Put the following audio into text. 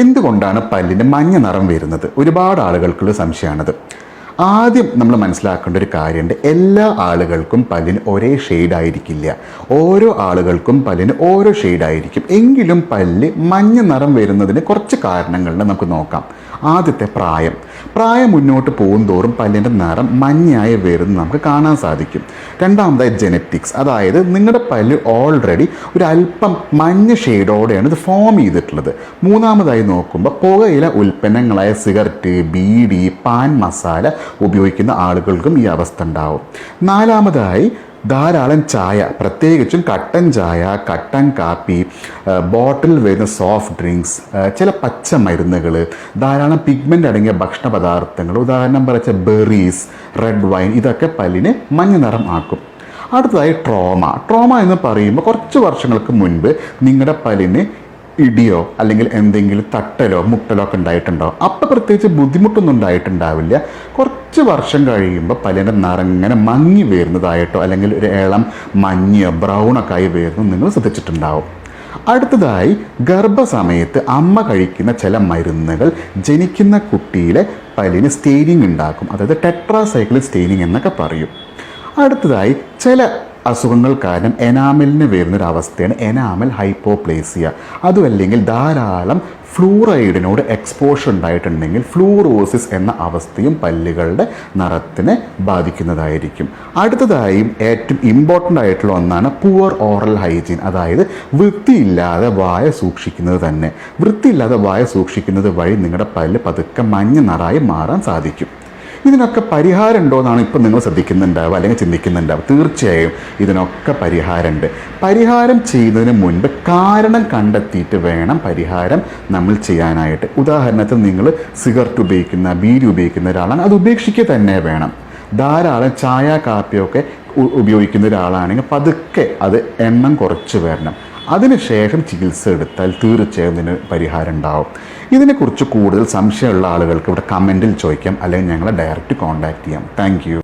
എന്തുകൊണ്ടാണ് പല്ലിന് മഞ്ഞ നിറം വരുന്നത്? ഒരുപാട് ആളുകൾക്കുള്ള സംശയമാണത്. ആദ്യം നമ്മൾ മനസ്സിലാക്കേണ്ട ഒരു കാര്യമുണ്ട്. എല്ലാ ആളുകൾക്കും പല്ലിന് ഒരേ ഷെയ്ഡായിരിക്കില്ല. ഓരോ ആളുകൾക്കും പല്ലിന് ഓരോ ഷെയ്ഡായിരിക്കും. എങ്കിലും പല്ല് മഞ്ഞ നിറം വരുന്നതിന് കുറച്ച് കാരണങ്ങളുണ്ട്, നമുക്ക് നോക്കാം. ആദ്യത്തെ പ്രായം മുന്നോട്ട് പോകുന്തോറും പല്ലിൻ്റെ നിറം മഞ്ഞയായി വരുന്നത് നമുക്ക് കാണാൻ സാധിക്കും. രണ്ടാമതായി ജെനറ്റിക്സ്, അതായത് നിങ്ങളുടെ പല്ല് ഓൾറെഡി ഒരു അല്പം മഞ്ഞ ഷെയ്ഡോടെയാണ് ഇത് ഫോം ചെയ്തിട്ടുള്ളത്. മൂന്നാമതായി നോക്കുമ്പോൾ പുകയില ഉൽപ്പന്നങ്ങളായ സിഗരറ്റ്, ബീഡി, പാൻ മസാല ഉപയോഗിക്കുന്ന ആളുകൾക്കും ഈ അവസ്ഥ ഉണ്ടാവും. നാലാമതായി ധാരാളം ചായ, പ്രത്യേകിച്ചും കട്ടൻ ചായ, കട്ടൻ കാപ്പി, ബോട്ടിൽ വരുന്ന സോഫ്റ്റ് ഡ്രിങ്ക്സ്, ചില പച്ചമരുന്നുകൾ, ധാരാളം പിഗ്മെൻ്റ് അടങ്ങിയ ഭക്ഷണ പദാർത്ഥങ്ങൾ, ഉദാഹരണം പറച്ച ബെറീസ്, റെഡ് വൈൻ, ഇതൊക്കെ പല്ലിന് മഞ്ഞ നിറം ആക്കും. അടുത്തതായി ട്രോമ എന്ന് പറയുമ്പോൾ കുറച്ച് വർഷങ്ങൾക്ക് മുൻപ് നിങ്ങളുടെ പല്ലിന് ഇടിയോ അല്ലെങ്കിൽ എന്തെങ്കിലും തട്ടലോ മുട്ടലോ ഒക്കെ ഉണ്ടായിട്ടുണ്ടാവും. അപ്പോൾ പ്രത്യേകിച്ച് ബുദ്ധിമുട്ടൊന്നും ഉണ്ടായിട്ടുണ്ടാവില്ല. കുറച്ച് വർഷം കഴിയുമ്പോൾ പല്ലിൻ്റെ നിറങ്ങനെ മങ്ങി വരുന്നതായിട്ടോ അല്ലെങ്കിൽ ഒരു ഇളം മഞ്ഞയോ ബ്രൗണൊക്കെ ആയി വരുന്നത് നിങ്ങൾ ശ്രദ്ധിച്ചിട്ടുണ്ടാവും. അടുത്തതായി ഗർഭസമയത്ത് അമ്മ കഴിക്കുന്ന ചില മരുന്നുകൾ ജനിക്കുന്ന കുട്ടിയിലെ പല്ലിന് സ്റ്റെയിനിങ് ഉണ്ടാക്കും. അതായത് ടെട്രാസൈക്ലിൻ സ്റ്റെയിനിങ് എന്നൊക്കെ പറയും. അടുത്തതായി ചില അസുഖങ്ങൾ കാരണം എനാമലിന് വരുന്നൊരവസ്ഥയാണ് എനാമൽ ഹൈപ്പോപ്ലേസിയ. അതുമല്ലെങ്കിൽ ധാരാളം ഫ്ലൂറൈഡിനോട് എക്സ്പോഷർ ഉണ്ടായിട്ടുണ്ടെങ്കിൽ ഫ്ലൂറോസിസ് എന്ന അവസ്ഥയും പല്ലുകളുടെ നിറത്തിനെ ബാധിക്കുന്നതായിരിക്കും. അടുത്തതായും ഏറ്റവും ഇമ്പോർട്ടൻ്റ് ആയിട്ടുള്ള ഒന്നാണ് പുവർ ഓറൽ ഹൈജീൻ, അതായത് വൃത്തിയില്ലാതെ വായ സൂക്ഷിക്കുന്നത് തന്നെ. വൃത്തിയില്ലാതെ വായ സൂക്ഷിക്കുന്നത് വഴി നിങ്ങളുടെ പല്ല് പതുക്കെ മഞ്ഞ നിറമായി മാറാൻ സാധിക്കും. ഇതിനൊക്കെ പരിഹാരം ഉണ്ടോ എന്നാണ് ഇപ്പോൾ നിങ്ങൾ ശ്രദ്ധിക്കുന്നുണ്ടാവുക അല്ലെങ്കിൽ ചിന്തിക്കുന്നുണ്ടാവുക. തീർച്ചയായും ഇതിനൊക്കെ പരിഹാരമുണ്ട്. പരിഹാരം ചെയ്യുന്നതിന് മുൻപ് കാരണം കണ്ടെത്തിയിട്ട് വേണം പരിഹാരം നമ്മൾ ചെയ്യാനായിട്ട്. ഉദാഹരണത്തിന് നിങ്ങൾ സിഗരറ്റ് ഉപയോഗിക്കുന്ന, ബീഡി ഉപയോഗിക്കുന്ന ഒരാളാണ്, അത് ഉപേക്ഷിക്കുക തന്നെ വേണം. ധാരാളം ചായ കാപ്പിയൊക്കെ ഉപയോഗിക്കുന്ന ഒരാളാണെങ്കിൽ പതുക്കെ അത് എണ്ണം കുറച്ച് വരണം. അതിനുശേഷം ചികിത്സ എടുത്താൽ തീർച്ചയായും ഇതിന് പരിഹാരം ഉണ്ടാവും. ഇതിനെക്കുറിച്ച് കൂടുതൽ സംശയമുള്ള ആളുകൾക്ക് ഇവിടെ കമൻറ്റിൽ ചോദിക്കാം, അല്ലെങ്കിൽ ഞങ്ങളെ ഡയറക്റ്റ് കോൺടാക്റ്റ് ചെയ്യാം. താങ്ക്